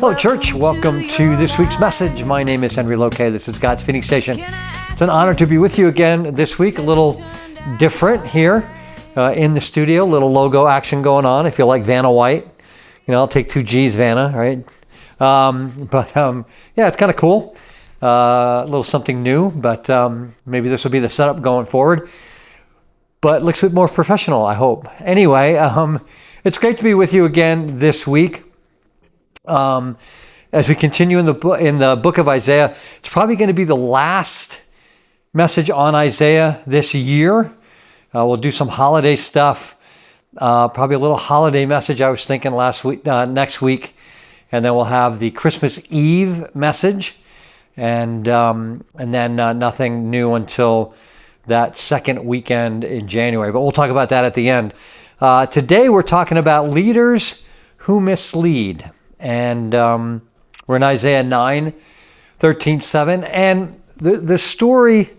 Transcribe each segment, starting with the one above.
Hello, church. Welcome to this week's message. My name is Henry Loke. This is God's Feeding Station. It's an honor to be with you again this week. A little different here in the studio. A little logo action going on. I feel like Vanna White. I'll take 2 G's, Vanna, right? Yeah, it's kind of cool. A little something new, but maybe this will be the setup going forward. But it looks a bit more professional, I hope. Anyway, it's great to be with you again this week. As we continue in the book of Isaiah, it's probably going to be the last message on Isaiah this year. We'll do some holiday stuff, probably a little holiday message I was thinking next week, and then we'll have the Christmas Eve message, and then nothing new until that second weekend in January. But we'll talk about that at the end. Today we're talking about leaders who mislead. And we're in Isaiah 9:13-7. And the story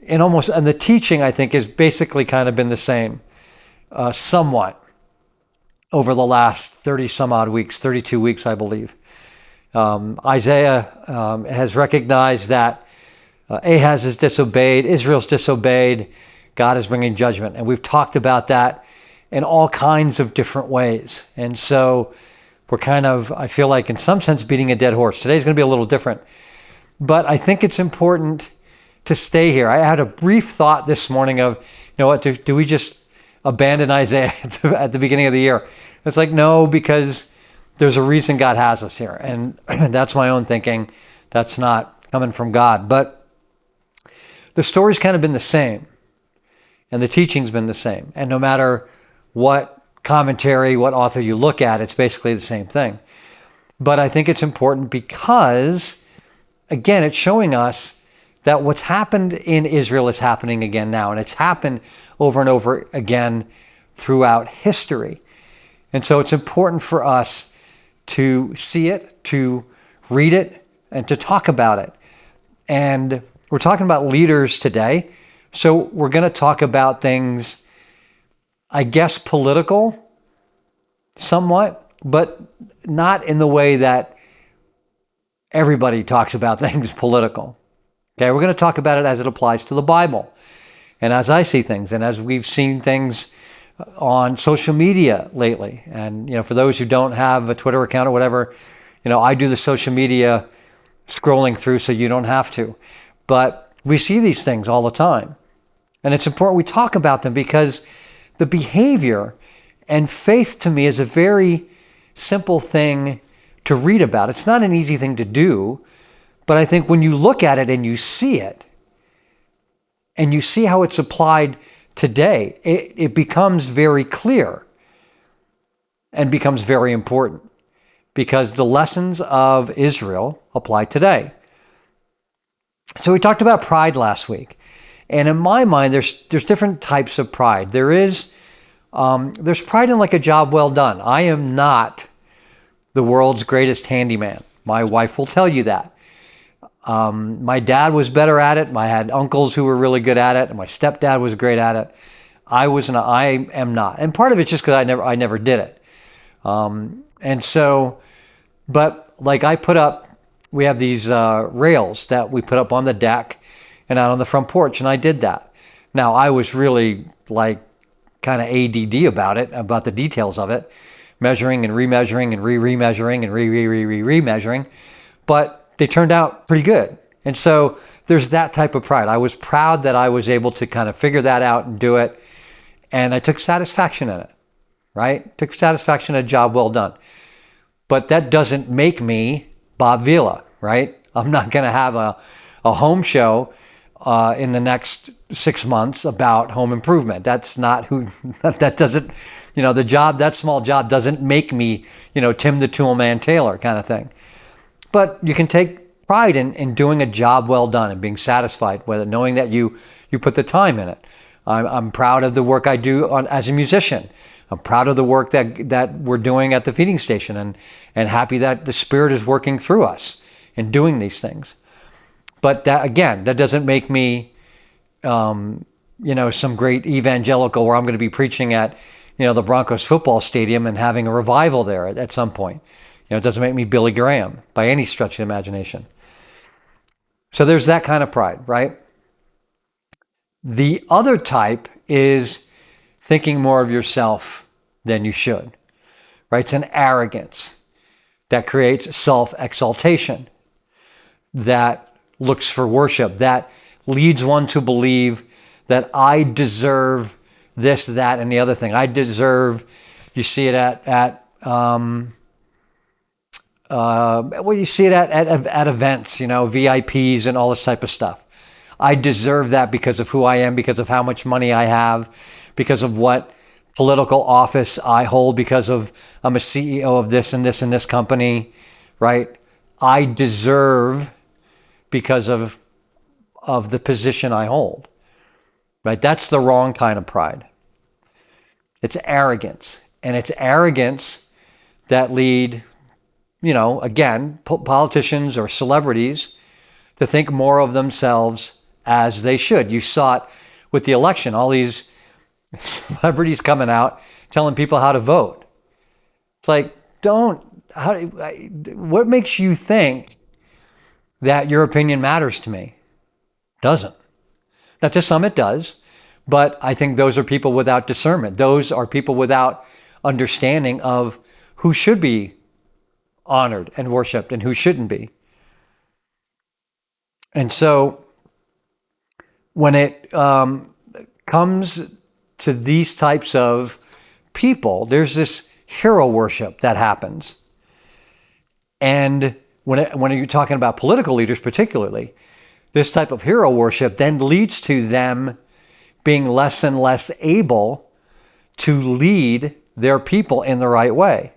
and the teaching, I think, has basically kind of been the same, somewhat, over the last 30 some odd weeks, 32 weeks, I believe. Isaiah has recognized that Ahaz has disobeyed, Israel's disobeyed, God is bringing judgment. And we've talked about that in all kinds of different ways. And so we're kind of, I feel like in some sense, beating a dead horse. Today's going to be a little different. But I think it's important to stay here. I had a brief thought this morning of, do we just abandon Isaiah at the beginning of the year? It's like, no, because there's a reason God has us here. And that's my own thinking. That's not coming from God. But the story's kind of been the same. And the teaching's been the same. And no matter what commentary, what author you look at, it's basically the same thing. But I think it's important because, again, it's showing us that what's happened in Israel is happening again now. And it's happened over and over again throughout history. And so it's important for us to see it, to read it, and to talk about it. And we're talking about leaders today. So we're going to talk about things, I guess, political, somewhat, but not in the way that everybody talks about things political. Okay, we're going to talk about it as it applies to the Bible, and as I see things, and as we've seen things on social media lately. And for those who don't have a Twitter account or whatever, I do the social media scrolling through, so you don't have to. But we see these things all the time, and it's important we talk about them because the behavior and faith to me is a very simple thing to read about. It's not an easy thing to do, but I think when you look at it and you see it, and you see how it's applied today, it becomes very clear and becomes very important because the lessons of Israel apply today. So we talked about pride last week. And in my mind, there's different types of pride. There's pride in like a job well done. I am not the world's greatest handyman. My wife will tell you that. My dad was better at it. I had uncles who were really good at it, and my stepdad was great at it. I am not. And part of it's just because I never did it. And so, but like we have these rails that we put up on the deck and out on the front porch, and I did that. Now, I was really kind of ADD about the details of it, measuring and remeasuring and re-remeasuring and re-remeasuring, but they turned out pretty good. And so there's that type of pride. I was proud that I was able to kind of figure that out and do it, and I took satisfaction in it, right? Took satisfaction in a job well done. But that doesn't make me Bob Vila, right? I'm not going to have a home show in the next 6 months about home improvement. That's not that doesn't, that small job doesn't make me, Tim the Toolman Taylor kind of thing. But you can take pride in doing a job well done and being satisfied with it, knowing that you put the time in it. I'm proud of the work I do as a musician. I'm proud of the work that we're doing at the feeding station and happy that the Spirit is working through us in doing these things. But that doesn't make me, some great evangelical where I'm going to be preaching at, the Broncos football stadium and having a revival there at some point. It doesn't make me Billy Graham by any stretch of the imagination. So there's that kind of pride, right? The other type is thinking more of yourself than you should, right? It's an arrogance that creates self-exaltation, that looks for worship, that leads one to believe that I deserve this, that, and the other thing. I deserve, you see it at you see it at events, VIPs and all this type of stuff. I deserve that because of who I am, because of how much money I have, because of what political office I hold, because of I'm a CEO of this and this and this company, right? I deserve because of the position I hold, right? That's the wrong kind of pride. It's arrogance, and it's arrogance that lead, again, politicians or celebrities to think more of themselves as they should. You saw it with the election, all these celebrities coming out telling people how to vote. It's like, what makes you think that your opinion matters to me? Doesn't. Now, to some it does, but I think those are people without discernment. Those are people without understanding of who should be honored and worshiped and who shouldn't be. And so when it comes to these types of people, there's this hero worship that happens. And when you're talking about political leaders particularly, this type of hero worship then leads to them being less and less able to lead their people in the right way.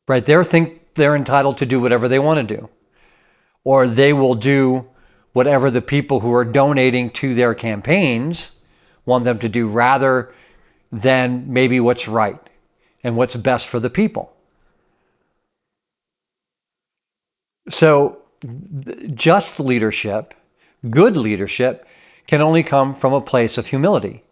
Right? They think they're entitled to do whatever they want to do. Or they will do whatever the people who are donating to their campaigns want them to do, rather than maybe what's right and what's best for the people. So just leadership, good leadership, can only come from a place of humility,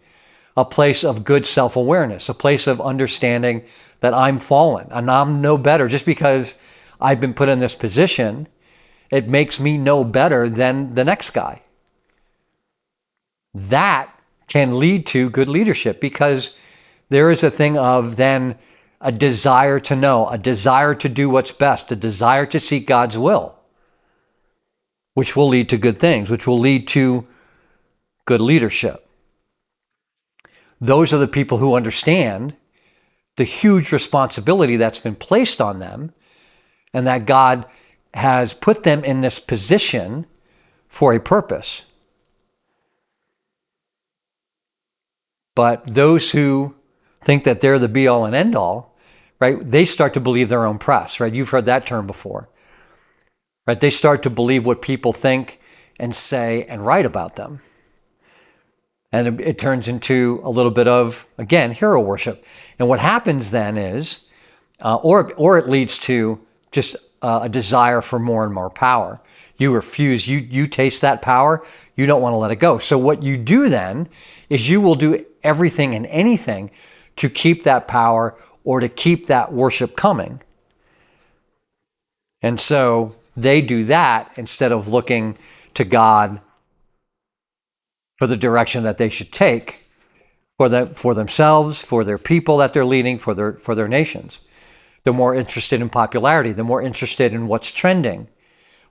a place of good self-awareness, a place of understanding that I'm fallen and I'm no better. Just because I've been put in this position, it makes me no better than the next guy. That can lead to good leadership, because there is a thing of then a desire to know, a desire to do what's best, a desire to seek God's will, which will lead to good things, which will lead to good leadership. Those are the people who understand the huge responsibility that's been placed on them, and that God has put them in this position for a purpose. But those who think that they're the be-all and end-all, right, they start to believe their own press, right? You've heard that term before, right? They start to believe what people think and say and write about them. And it turns into a little bit of, again, hero worship. And what happens then is, or it leads to just a desire for more and more power. You refuse, you taste that power, you don't want to let it go. So what you do then is you will do everything and anything to keep that power or to keep that worship coming. And so they do that instead of looking to God for the direction that they should take for themselves, for their people that they're leading, for their nations. They're more interested in popularity. They're more interested in what's trending,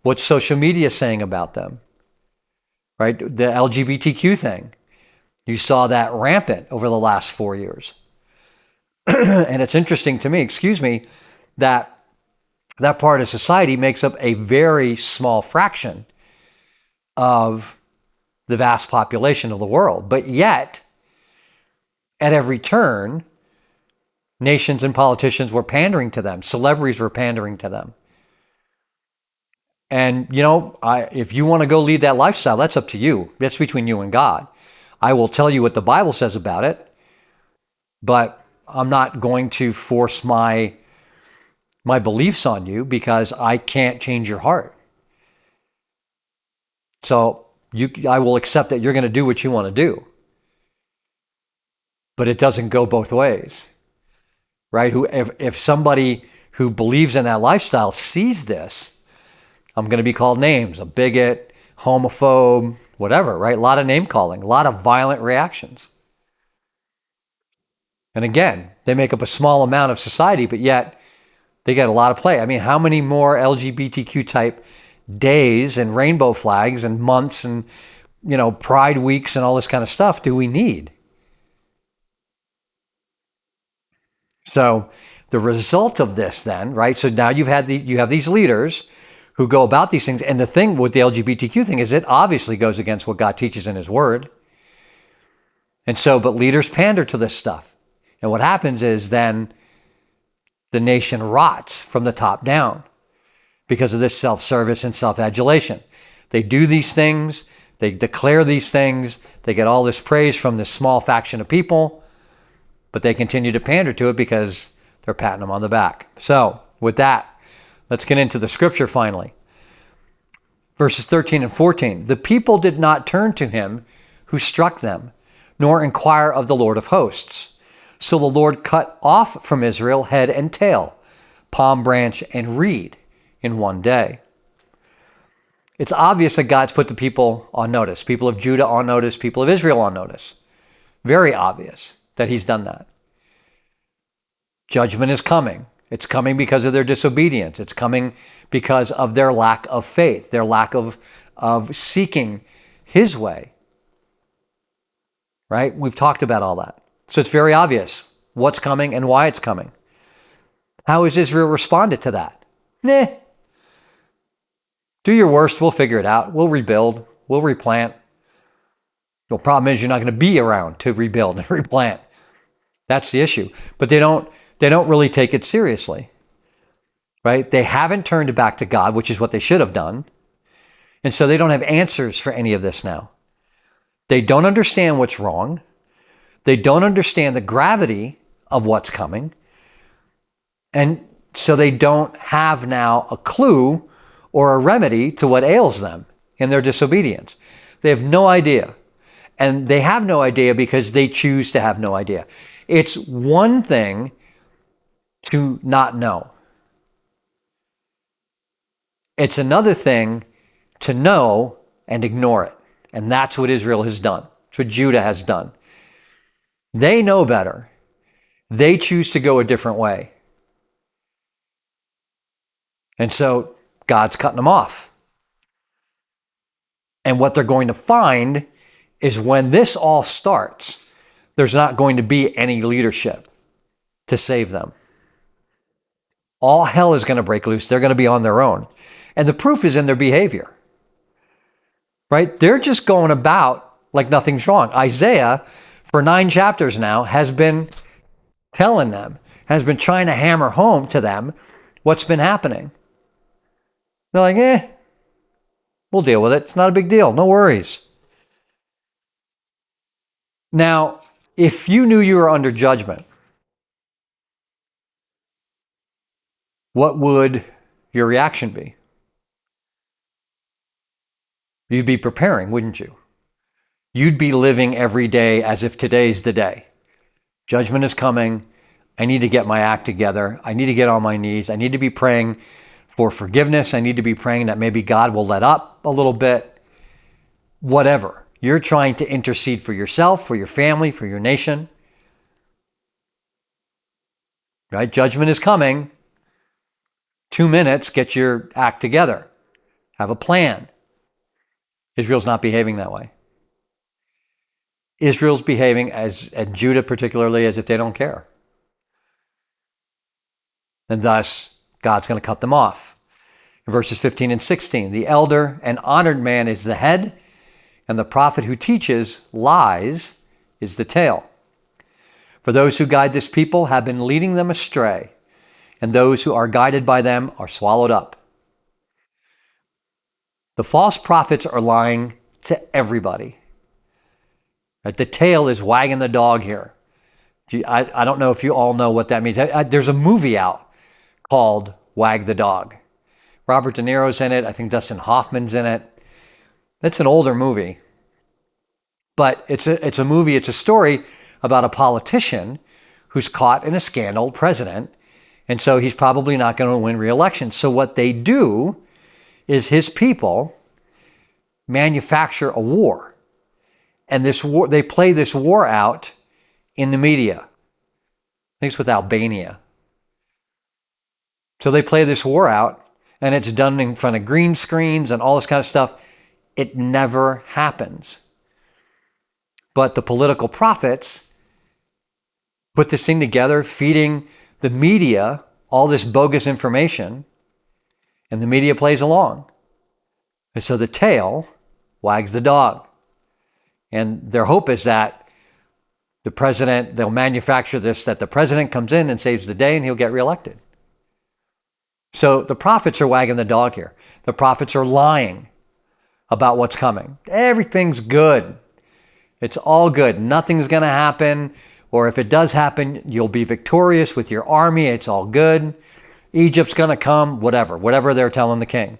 what's social media saying about them, right? The LGBTQ thing. You saw that rampant over the last 4 years. And it's interesting to me, that part of society makes up a very small fraction of the vast population of the world. But yet, at every turn, nations and politicians were pandering to them. Celebrities were pandering to them. And, if you want to go lead that lifestyle, that's up to you. That's between you and God. I will tell you what the Bible says about it, but I'm not going to force my beliefs on you, because I can't change your heart. So I will accept that you're going to do what you want to do. But it doesn't go both ways. right? Who, if somebody who believes in that lifestyle sees this, I'm going to be called names, a bigot, homophobe, whatever, right? A lot of name calling, a lot of violent reactions. And again, they make up a small amount of society, but yet they get a lot of play. I mean, how many more LGBTQ type days and rainbow flags and months and, pride weeks and all this kind of stuff do we need? So the result of this then, right? So now you have these leaders who go about these things. And the thing with the LGBTQ thing is it obviously goes against what God teaches in his word. And so, but leaders pander to this stuff. And what happens is then the nation rots from the top down because of this self-service and self-adulation. They do these things. They declare these things. They get all this praise from this small faction of people, but they continue to pander to it because they're patting them on the back. So with that, let's get into the scripture finally. Verses 13 and 14. The people did not turn to him who struck them, nor inquire of the Lord of hosts. So the Lord cut off from Israel head and tail, palm branch and reed in one day. It's obvious that God's put the people on notice, people of Judah on notice, people of Israel on notice. Very obvious that he's done that. Judgment is coming. It's coming because of their disobedience. It's coming because of their lack of faith, their lack of seeking his way. Right? We've talked about all that. So it's very obvious what's coming and why it's coming. How has Israel responded to that? Nah. Do your worst. We'll figure it out. We'll rebuild. We'll replant. The problem is you're not going to be around to rebuild and replant. That's the issue. But they don't really take it seriously. Right? They haven't turned back to God, which is what they should have done. And so they don't have answers for any of this now. They don't understand what's wrong. They don't understand the gravity of what's coming. And so they don't have now a clue or a remedy to what ails them in their disobedience. They have no idea. And they have no idea because they choose to have no idea. It's one thing to not know. It's another thing to know and ignore it. And that's what Israel has done. It's what Judah has done. They know better. They choose to go a different way. And so God's cutting them off. And what they're going to find is when this all starts, there's not going to be any leadership to save them. All hell is going to break loose. They're going to be on their own. And the proof is in their behavior. Right? They're just going about like nothing's wrong. Isaiah, for 9 chapters now, has been telling them, has been trying to hammer home to them what's been happening. They're like, we'll deal with it. It's not a big deal. No worries. Now, if you knew you were under judgment, what would your reaction be? You'd be preparing, wouldn't you? You'd be living every day as if today's the day. Judgment is coming. I need to get my act together. I need to get on my knees. I need to be praying for forgiveness. I need to be praying that maybe God will let up a little bit. Whatever. You're trying to intercede for yourself, for your family, for your nation. Right? Judgment is coming. 2 minutes, get your act together. Have a plan. Israel's not behaving that way. Israel's behaving, and Judah particularly, as if they don't care. And thus, God's going to cut them off. In verses 15 and 16, the elder and honored man is the head, and the prophet who teaches lies is the tail. For those who guide this people have been leading them astray, and those who are guided by them are swallowed up. The false prophets are lying to everybody. Right? The tail is wagging the dog here. I don't know if you all know what that means. There's a movie out called Wag the Dog. Robert De Niro's in it. I think Dustin Hoffman's in it. It's an older movie. But it's a movie, it's a story about a politician who's caught in a scandal president. And so he's probably not going to win re-election. So what they do is his people manufacture a war. And this war, they play this war out in the media. I think it's with Albania. So they play this war out, and it's done in front of green screens and all this kind of stuff. It never happens. But the political prophets put this thing together, feeding the media all this bogus information, and the media plays along. And so the tail wags the dog. And their hope is that the president, they'll manufacture this, that the president comes in and saves the day and he'll get reelected. So the prophets are wagging the dog here. The prophets are lying about what's coming. Everything's good. It's all good. Nothing's going to happen. Or if it does happen, you'll be victorious with your army. It's all good. Egypt's going to come, whatever they're telling the king.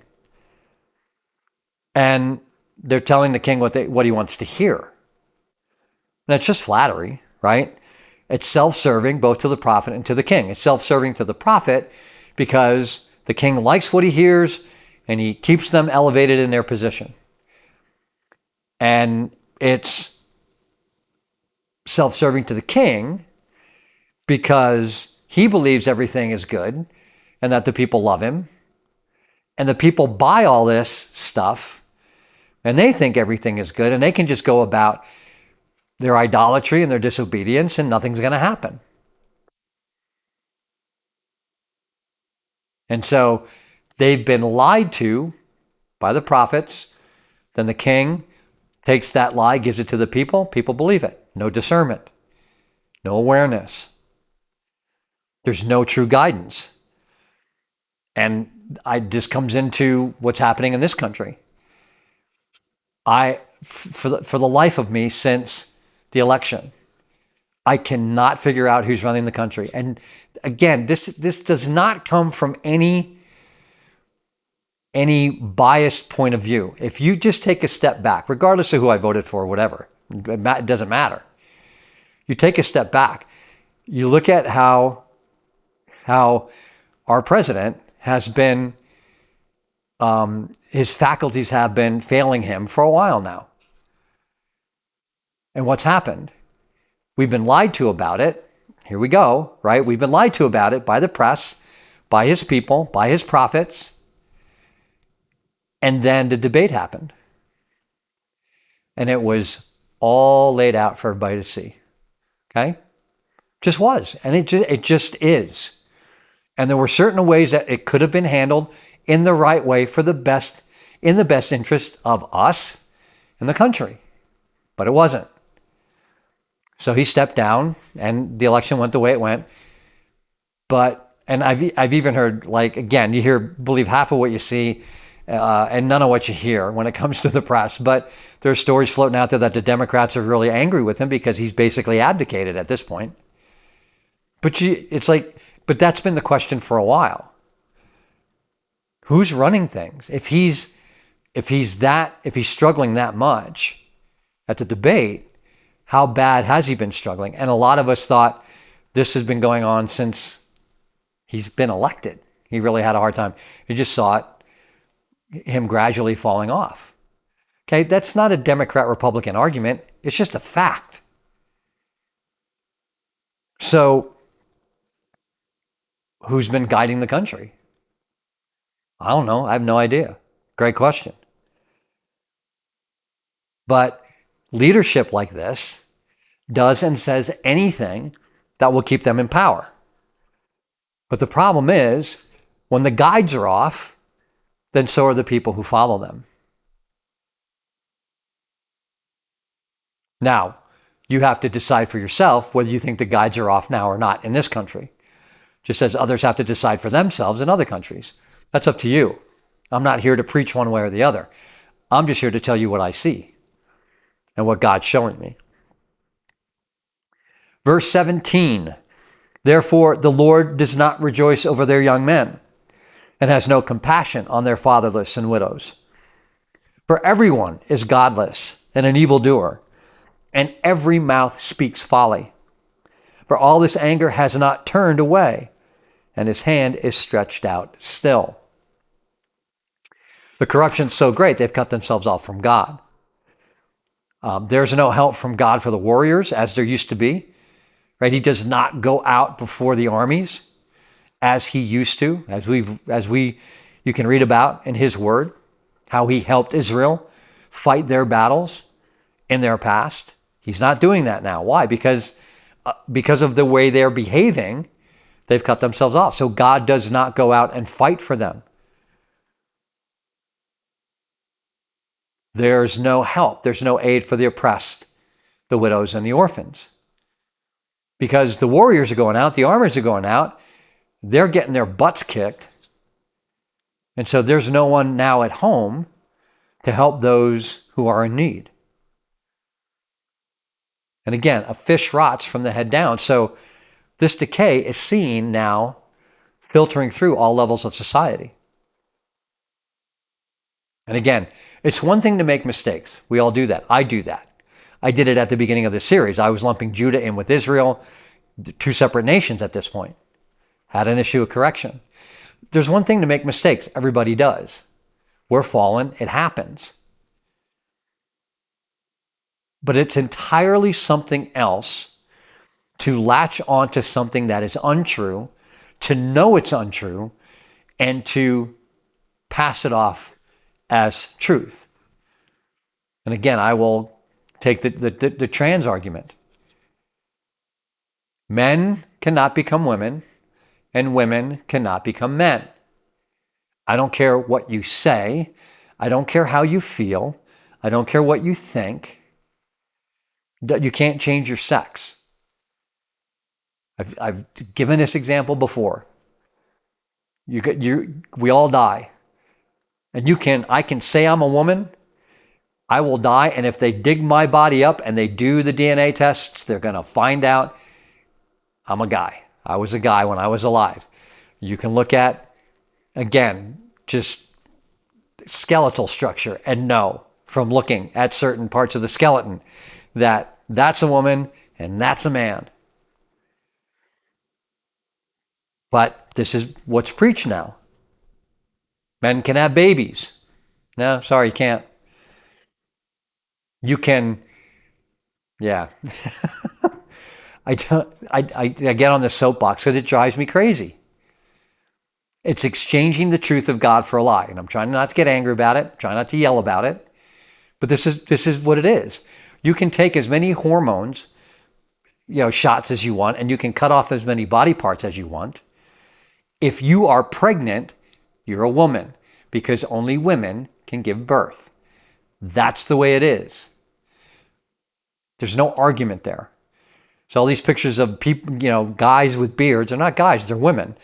And they're telling the king what he wants to hear. And it's just flattery, right? It's self-serving both to the prophet and to the king. It's self-serving to the prophet because the king likes what he hears and he keeps them elevated in their position. And it's self-serving to the king because he believes everything is good and that the people love him. And the people buy all this stuff and they think everything is good and they can just go about their idolatry and their disobedience and nothing's going to happen. And so they've been lied to by the prophets. Then the king takes that lie, gives it to the people. People believe it. No discernment. No awareness. There's no true guidance. And this comes into what's happening in this country. For the life of me, since the election, I cannot figure out who's running the country. And again, this does not come from any biased point of view. If you just take a step back, regardless of who I voted for or whatever, it doesn't matter. You take a step back. You look at how our president has been, his faculties have been failing him for a while now. And what's happened? We've been lied to about it. Here we go, right? We've been lied to about it by the press, by his people, by his prophets. And then the debate happened. And it was all laid out for everybody to see. Okay? Just was. And it just is. And there were certain ways that it could have been handled in the right way in the best interest of us and the country. But it wasn't. So he stepped down and the election went the way it went. And I've even heard, like, again, believe half of what you see and none of what you hear when it comes to the press. But there's stories floating out there that the Democrats are really angry with him because he's basically abdicated at this point. But that's been the question for a while. Who's running things? If he's struggling that much at the debate, how bad has he been struggling? And a lot of us thought this has been going on since he's been elected. He really had a hard time. You just saw him gradually falling off. Okay, that's not a Democrat-Republican argument. It's just a fact. So, who's been guiding the country? I don't know. I have no idea. Great question. But leadership like this does and says anything that will keep them in power. But the problem is, when the guides are off, then so are the people who follow them. Now, you have to decide for yourself whether you think the guides are off now or not in this country. Just as others have to decide for themselves in other countries. That's up to you. I'm not here to preach one way or the other. I'm just here to tell you what I see and what God's showing me. Verse 17, therefore the Lord does not rejoice over their young men and has no compassion on their fatherless and widows. For everyone is godless and an evildoer, and every mouth speaks folly. For all this anger has not turned away, and his hand is stretched out still. The corruption's so great, they've cut themselves off from God. There's no help from God for the warriors, as there used to be. Right? He does not go out before the armies as he used to, you can read about in his word, how he helped Israel fight their battles in their past. He's not doing that now. Why? Because of the way they're behaving, they've cut themselves off. So God does not go out and fight for them. There's no help. There's no aid for the oppressed, the widows, and the orphans. Because the warriors are going out, the armies are going out, they're getting their butts kicked. And so there's no one now at home to help those who are in need. And again, a fish rots from the head down. So this decay is seen now filtering through all levels of society. And again, it's one thing to make mistakes. We all do that. I do that. I did it at the beginning of this series. I was lumping Judah in with Israel, two separate nations at this point. Had an issue of correction. There's one thing to make mistakes. Everybody does. We're fallen. It happens. But it's entirely something else to latch onto something that is untrue, to know it's untrue, and to pass it off as truth. And again, I will take the trans argument. Men cannot become women, and women cannot become men. I don't care what you say. I don't care how you feel. I don't care what you think. You can't change your sex. I've given this example before. We all die. And I can say I'm a woman, I will die, and if they dig my body up and they do the DNA tests, they're going to find out I'm a guy. I was a guy when I was alive. You can look at, again, just skeletal structure and know from looking at certain parts of the skeleton that that's a woman and that's a man. But this is what's preached now. Men can have babies. No, sorry, you can't. You can, yeah. I get on the soapbox because it drives me crazy. It's exchanging the truth of God for a lie. And I'm trying not to get angry about it, trying not to yell about it. But this is what it is. You can take as many hormones, shots as you want, and you can cut off as many body parts as you want. If you are pregnant, you're a woman, because only women can give birth. That's the way it is. There's no argument there. So all these pictures of people, guys with beards, they're not guys, they're women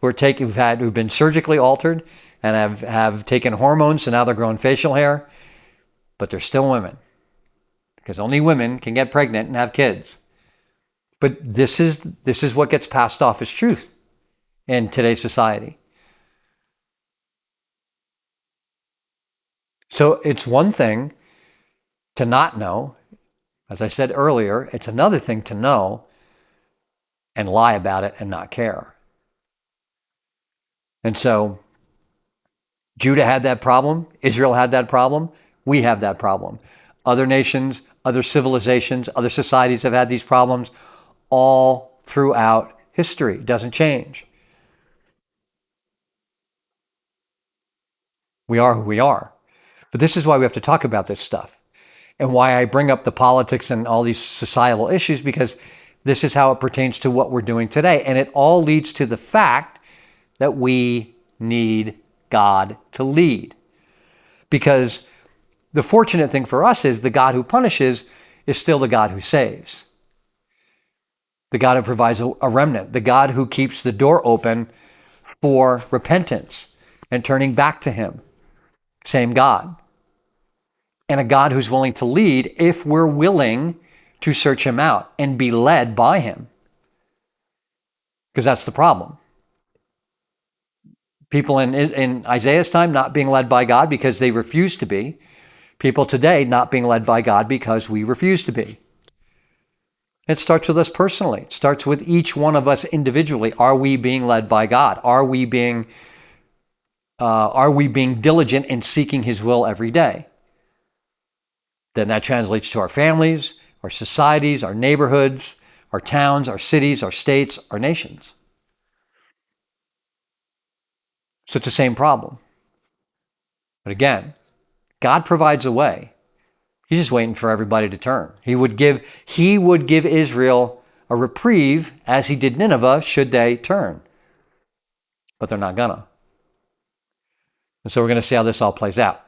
who've been surgically altered and have taken hormones, so now they're growing facial hair, but they're still women. Because only women can get pregnant and have kids. But this is what gets passed off as truth in today's society. So it's one thing to not know. As I said earlier, it's another thing to know and lie about it and not care. And so Judah had that problem. Israel had that problem. We have that problem. Other nations, other civilizations, other societies have had these problems all throughout history. It doesn't change. We are who we are. But this is why we have to talk about this stuff. And why I bring up the politics and all these societal issues, because this is how it pertains to what we're doing today. And it all leads to the fact that we need God to lead. Because the fortunate thing for us is the God who punishes is still the God who saves. The God who provides a remnant. The God who keeps the door open for repentance and turning back to Him. Same God. And a God who's willing to lead if we're willing to search Him out and be led by Him. Because that's the problem. People in Isaiah's time not being led by God because they refuse to be. People today not being led by God because we refuse to be. It starts with us personally. It starts with each one of us individually. Are we being led by God? Are we being diligent in seeking His will every day? Then that translates to our families, our societies, our neighborhoods, our towns, our cities, our states, our nations. So it's the same problem. But again, God provides a way. He's just waiting for everybody to turn. He would give Israel a reprieve as He did Nineveh should they turn. But they're not gonna. And so we're going to see how this all plays out.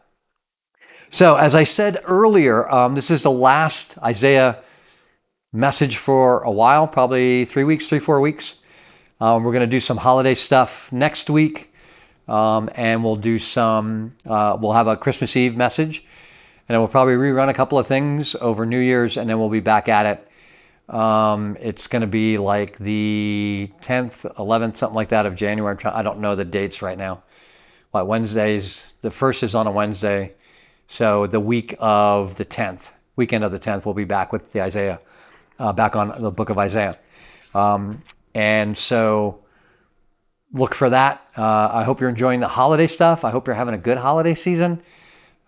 So as I said earlier, this is the last Isaiah message for a while, probably 3 weeks, 4 weeks. We're going to do some holiday stuff next week. And we'll do we'll have a Christmas Eve message. And then we'll probably rerun a couple of things over New Year's, and then we'll be back at it. It's going to be like the 10th, 11th, something like that of January. I don't know the dates right now. Wednesdays, the first is on a Wednesday. So the weekend of the 10th, we'll be back with the Isaiah, back on the book of Isaiah. And so look for that. I hope you're enjoying the holiday stuff. I hope you're having a good holiday season.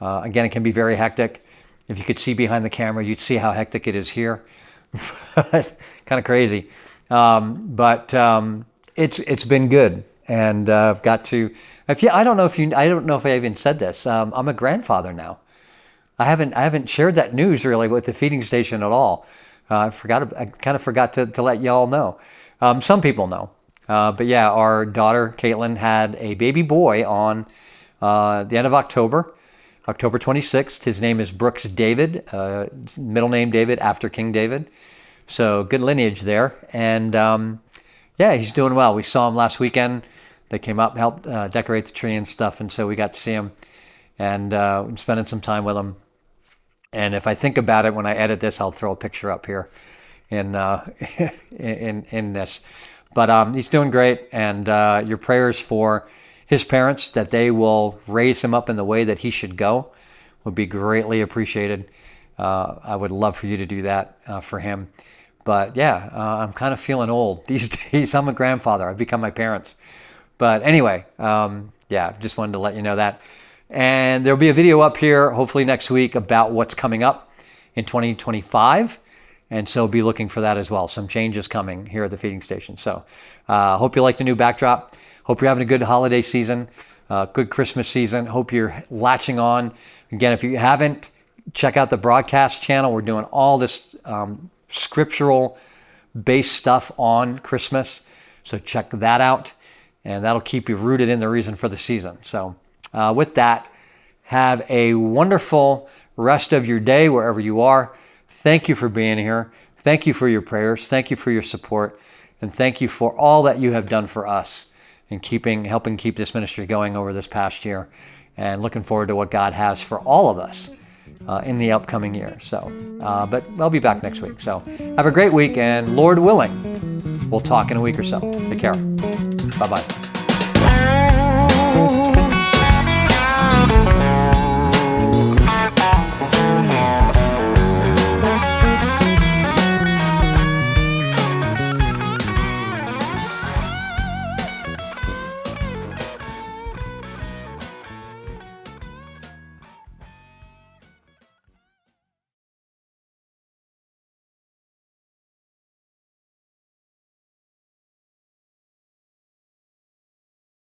Again, it can be very hectic. If you could see behind the camera, you'd see how hectic it is here. Kind of crazy. But it's been good. And I've got to, I don't know if I even said this. I'm a grandfather now. I haven't shared that news really with the feeding station at all. I kind of forgot to let y'all know. Some people know. But yeah, our daughter, Caitlin, had a baby boy on the end of October 26th. His name is Brooks David, middle name David after King David. So good lineage there. And yeah, he's doing well. We saw him last weekend. They came up, helped decorate the tree and stuff. And so we got to see him and spending some time with him. And if I think about it, when I edit this, I'll throw a picture up here in in this. But he's doing great. And your prayers for his parents, that they will raise him up in the way that he should go, would be greatly appreciated. I would love for you to do that for him. But yeah, I'm kind of feeling old these days. I'm a grandfather. I've become my parents. But anyway, yeah, just wanted to let you know that. And there'll be a video up here, hopefully next week, about what's coming up in 2025. And so be looking for that as well. Some changes coming here at the feeding station. So hope you like the new backdrop. Hope you're having a good holiday season, good Christmas season. Hope you're latching on. Again, if you haven't, check out the broadcast channel. We're doing all this scriptural based stuff on Christmas. So check that out. And that'll keep you rooted in the reason for the season. So with that, have a wonderful rest of your day wherever you are. Thank you for being here. Thank you for your prayers. Thank you for your support. And thank you for all that you have done for us in helping keep this ministry going over this past year. And looking forward to what God has for all of us in the upcoming year. So, but I'll be back next week. So have a great week, and Lord willing, we'll talk in a week or so. Take care. Bye-bye.